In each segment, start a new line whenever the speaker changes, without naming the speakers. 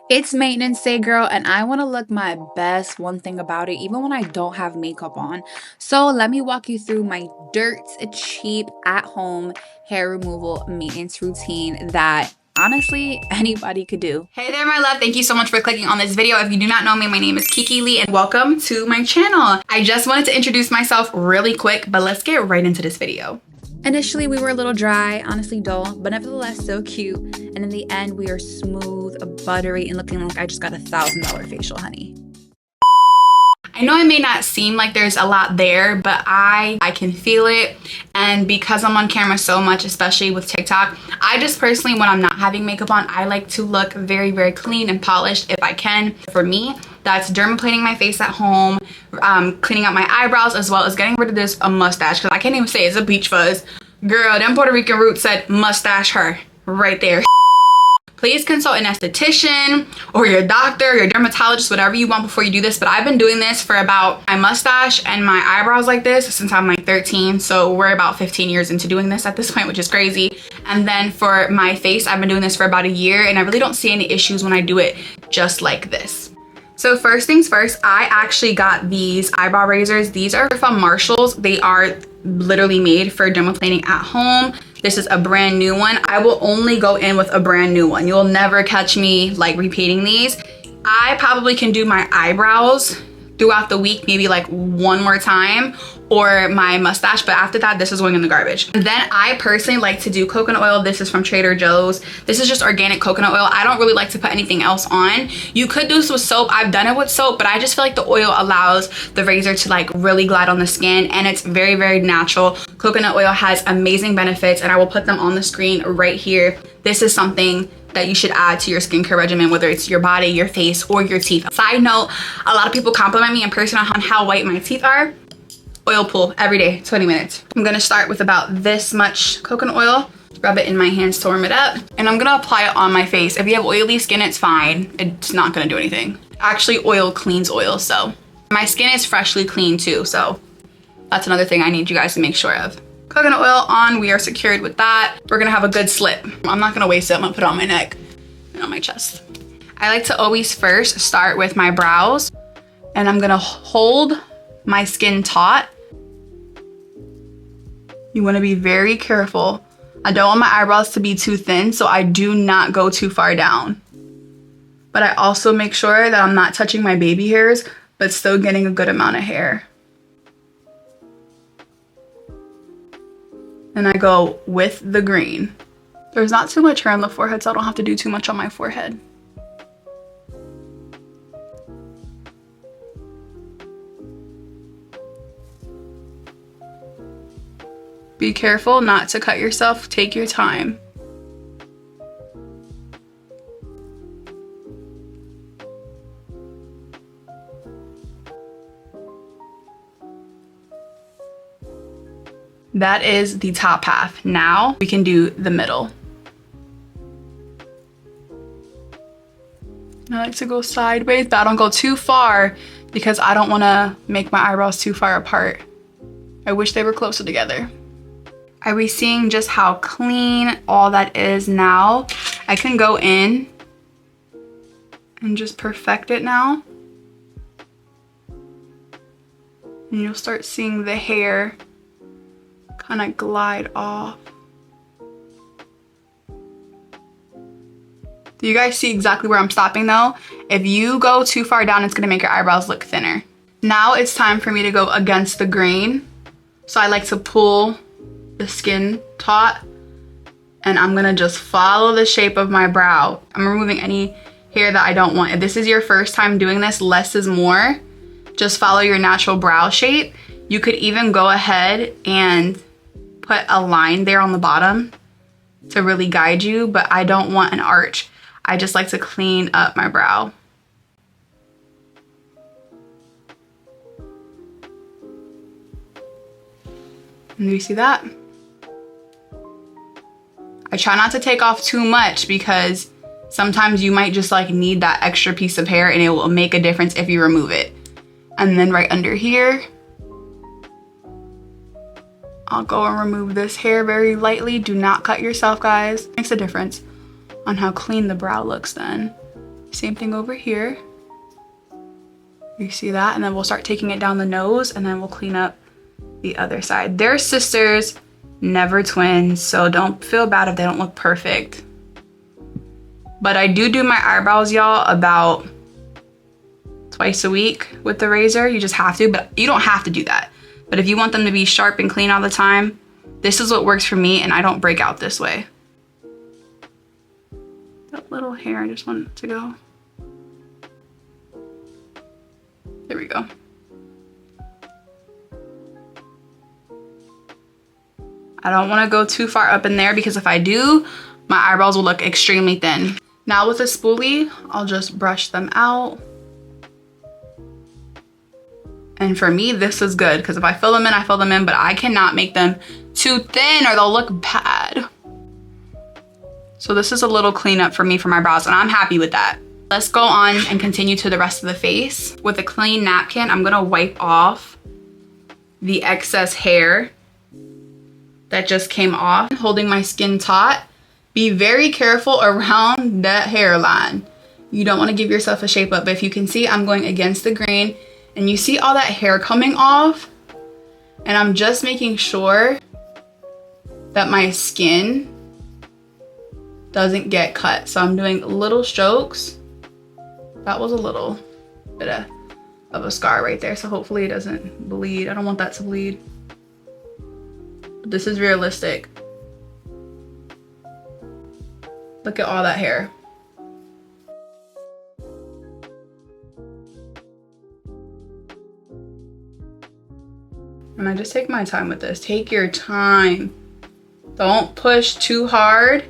It's maintenance day, girl, and I want to look my best. One thing about it, even when I don't have makeup on. So let me walk you through my dirt cheap at-home hair removal maintenance routine that honestly anybody could do.
Hey there, my love. Thank you so much for clicking on this video. If you do not know me, my name is Kiki Lee and welcome to my channel. I just wanted to introduce myself really quick, but let's get right into this video.
Initially, we were a little dry, honestly dull, but nevertheless so cute. And in the end, we are smooth, buttery, and looking like I just got a $1,000 facial, honey.
I know it may not seem like there's a lot there, but I can feel it. And because I'm on camera so much, especially with TikTok, I just personally, when I'm not having makeup on, I like to look very, very clean and polished if I can. For me, that's dermaplaning my face at home, cleaning out my eyebrows, as well as getting rid of this mustache, because I can't even say it's a beach fuzz. Girl, them Puerto Rican roots said mustache her right there. Please consult an esthetician or your doctor, your dermatologist, whatever you want before you do this. But I've been doing this for about my mustache and my eyebrows like this since I'm like 13. So we're about 15 years into doing this at this point, which is crazy. And then for my face, I've been doing this for about a year and I really don't see any issues when I do it just like this. So first things first, I actually got these eyebrow razors. These are from Marshall's. They are literally made for dermaplaning at home. This is a brand new one. I will only go in with a brand new one. You'll never catch me like repeating these. I probably can do my eyebrows throughout the week, maybe like one more time, or my mustache, but after that, this is going in the garbage. And then I personally like to do coconut oil. This is from Trader Joe's. This is just organic coconut oil. I don't really like to put anything else on. You could do this with soap. I've done it with soap, but I just feel like the oil allows the razor to like really glide on the skin, and it's very, very natural. Coconut oil has amazing benefits, and I will put them on the screen right here. This is something that you should add to your skincare regimen, whether it's your body, your face, or your teeth. Side note, a lot of people compliment me in person on how white my teeth are. Oil pull every day, 20 minutes. I'm gonna start with about this much coconut oil, rub it in my hands to warm it up, and I'm gonna apply it on my face. If you have oily skin, it's fine. It's not gonna do anything. Actually, oil cleans oil, so. My skin is freshly clean too, so that's another thing I need you guys to make sure of. Coconut oil on, we are secured with that. We're gonna have a good slip. I'm not gonna waste it, I'm gonna put it on my neck and on my chest. I like to always first start with my brows, and I'm gonna hold my skin taut. You wanna be very careful. I don't want my eyebrows to be too thin, so I do not go too far down. But I also make sure that I'm not touching my baby hairs, but still getting a good amount of hair. And I go with the green. There's not too much hair on the forehead, so I don't have to do too much on my forehead. Be careful not to cut yourself. Take your time. That is the top half. Now we can do the middle. I like to go sideways, but I don't go too far because I don't want to make my eyebrows too far apart. I wish they were closer together. Are we seeing just how clean all that is now? I can go in and just perfect it now. And you'll start seeing the hair kind of glide off. Do you guys see exactly where I'm stopping though? If you go too far down, it's gonna make your eyebrows look thinner. Now it's time for me to go against the grain. So I like to pull the skin taut, and I'm gonna just follow the shape of my brow. I'm removing any hair that I don't want. If this is your first time doing this, less is more. Just follow your natural brow shape. You could even go ahead and put a line there on the bottom to really guide you, but I don't want an arch. I just like to clean up my brow. And you see that? I try not to take off too much because sometimes you might just like need that extra piece of hair and it will make a difference if you remove it. And then right under here, I'll go and remove this hair very lightly. Do not cut yourself, guys. Makes a difference. on how clean the brow looks then. Same thing over here. You see that? And then we'll start taking it down the nose, and then we'll clean up the other side. They're sisters, never twins, so don't feel bad if they don't look perfect. But I do my eyebrows, y'all, about twice a week with the razor. You just have to, but you don't have to do that. But if you want them to be sharp and clean all the time, this is what works for me, and I don't break out this way. That little hair, I just want it to go. There we go. I don't want to go too far up in there because if I do, my eyebrows will look extremely thin. Now with a spoolie, I'll just brush them out. And for me, this is good because if I fill them in, I fill them in, but I cannot make them too thin or they'll look bad. So this is a little cleanup for me for my brows, and I'm happy with that. Let's go on and continue to the rest of the face. With a clean napkin, I'm gonna wipe off the excess hair that just came off, holding my skin taut. Be very careful around that hairline. You don't want to give yourself a shape up, but if you can see, I'm going against the grain, and you see all that hair coming off, and I'm just making sure that my skin doesn't get cut. So I'm doing little strokes. That was a little bit of a scar right there, so hopefully it doesn't bleed. I don't want that to bleed. This is realistic. Look at all that hair. And I just take my time with this. Take your time. Don't push too hard.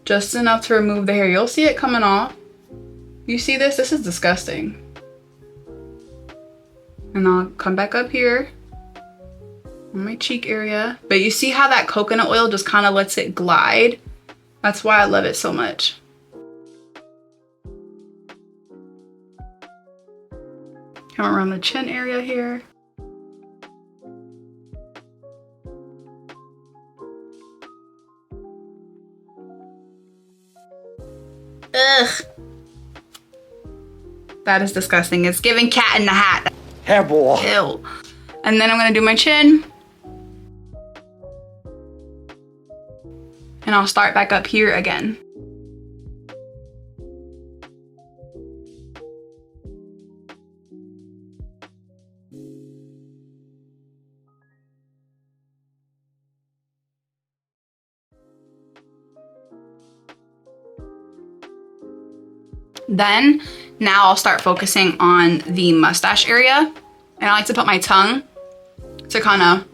Just enough to remove the hair. You'll see it coming off. You see this? This is disgusting. And I'll come back up here on my cheek area. But you see how that coconut oil just kind of lets it glide? That's why I love it so much. Come around the chin area here. Ugh. That is disgusting. It's giving cat in the hat.
Hair boy.
Ew. And then I'm gonna do my chin. And I'll start back up here again. Then, now I'll start focusing on the mustache area. And I like to put my tongue to kind of,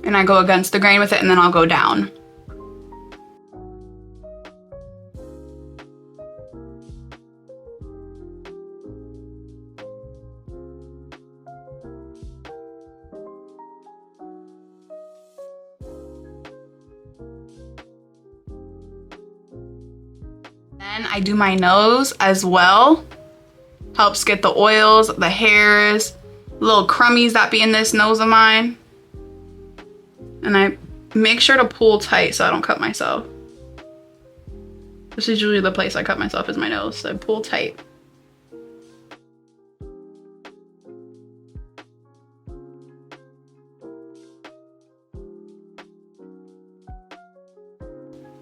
and I go against the grain with it, and then I'll go down. Then I do my nose as well. Helps get the oils, the hairs, little crummies that be in this nose of mine. And I make sure to pull tight so I don't cut myself. This is usually the place I cut myself, is my nose, so pull tight.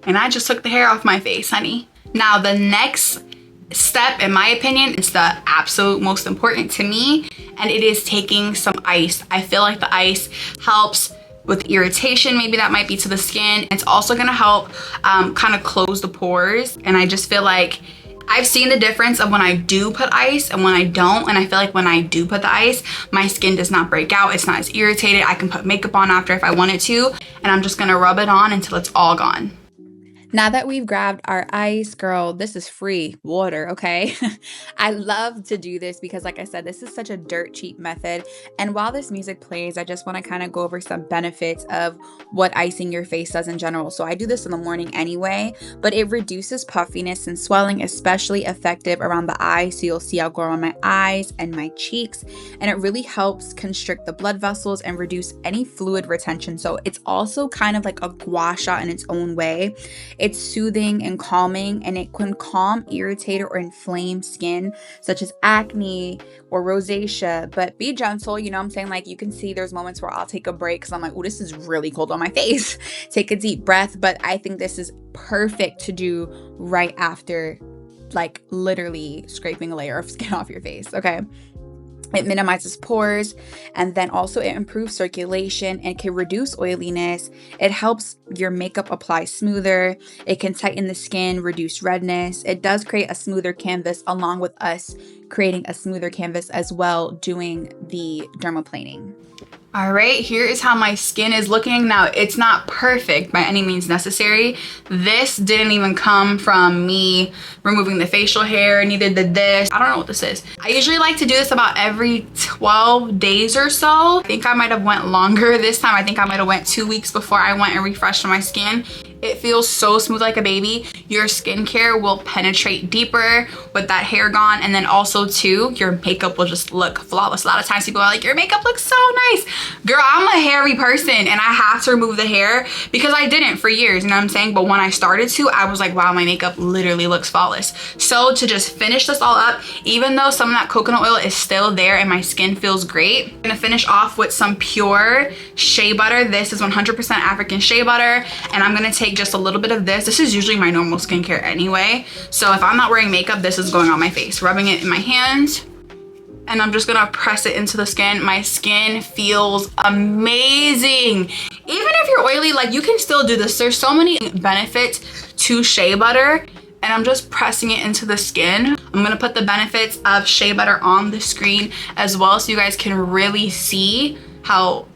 And I just took the hair off my face, honey. Now the next step, in my opinion, is the absolute most important to me, and it is taking some ice. I feel like the ice helps with irritation, maybe that might be to the skin. It's also gonna help kind of close the pores. And I just feel like I've seen the difference of when I do put ice and when I don't. And I feel like when I do put the ice, my skin does not break out. It's not as irritated. I can put makeup on after if I wanted to. And I'm just gonna rub it on until it's all gone.
Now that we've grabbed our ice, girl, this is free water, okay? I love to do this because, like I said, this is such a dirt cheap method. And while this music plays, I just want to kind of go over some benefits of what icing your face does in general. So I do this in the morning anyway, but it reduces puffiness and swelling, especially effective around the eye. So you'll see I'll go around my eyes and my cheeks, and it really helps constrict the blood vessels and reduce any fluid retention. So it's also kind of like a gua sha in its own way. It's soothing and calming, and it can calm irritated or inflamed skin, such as acne or rosacea. But be gentle, you know what I'm saying? Like, you can see there's moments where I'll take a break because I'm like, oh, this is really cold on my face. Take a deep breath. But I think this is perfect to do right after, like, literally scraping a layer of skin off your face, okay? It minimizes pores, and then also it improves circulation and can reduce oiliness. It helps your makeup apply smoother. It can tighten the skin, reduce redness. It does create a smoother canvas, along with us creating a smoother canvas as well doing the dermaplaning.
All right, here is how my skin is looking. Now, it's not perfect by any means necessary. This didn't even come from me removing the facial hair, neither did this. I don't know what this is. I usually like to do this about every 12 days or so. I think I might have went longer this time. I think I might have went 2 weeks before I went and refreshed my skin. It feels so smooth like a baby. Your skincare will penetrate deeper with that hair gone. And then also too, your makeup will just look flawless. A lot of times people are like, your makeup looks so nice. Girl, I'm a hairy person and I have to remove the hair because I didn't for years, you know what I'm saying? But when I started to, I was like, wow, my makeup literally looks flawless. So to just finish this all up, even though some of that coconut oil is still there and my skin feels great, I'm gonna finish off with some pure shea butter. This is 100% African shea butter. And I'm gonna take just a little bit of this. This is usually my normal skincare anyway. So if I'm not wearing makeup, this is going on my face. Rubbing it in my hands, and I'm just gonna press it into the skin. My skin feels amazing. Even if you're oily, like, you can still do this. There's so many benefits to shea butter, and I'm just pressing it into the skin. I'm gonna put the benefits of shea butter on the screen as well, so you guys can really see how,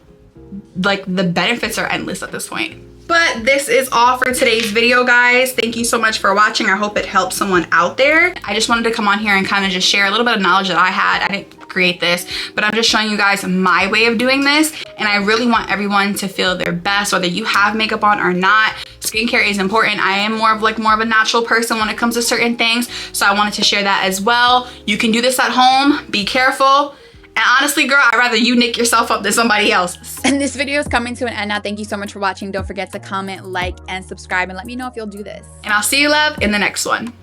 like, the benefits are endless at this point. But this is all for today's video, guys. Thank you so much for watching. I hope it helps someone out there. I just wanted to come on here and kind of just share a little bit of knowledge that I had. I didn't create this, but I'm just showing you guys my way of doing this. And I really want everyone to feel their best, whether you have makeup on or not. Skincare is important. I am more of a natural person when it comes to certain things. So I wanted to share that as well. You can do this at home. Be careful. And honestly, girl, I'd rather you nick yourself up than somebody else.
And this video is coming to an end now. Thank you so much for watching. Don't forget to comment, like, and subscribe, and let me know if you'll do this.
And I'll see you, love, in the next one.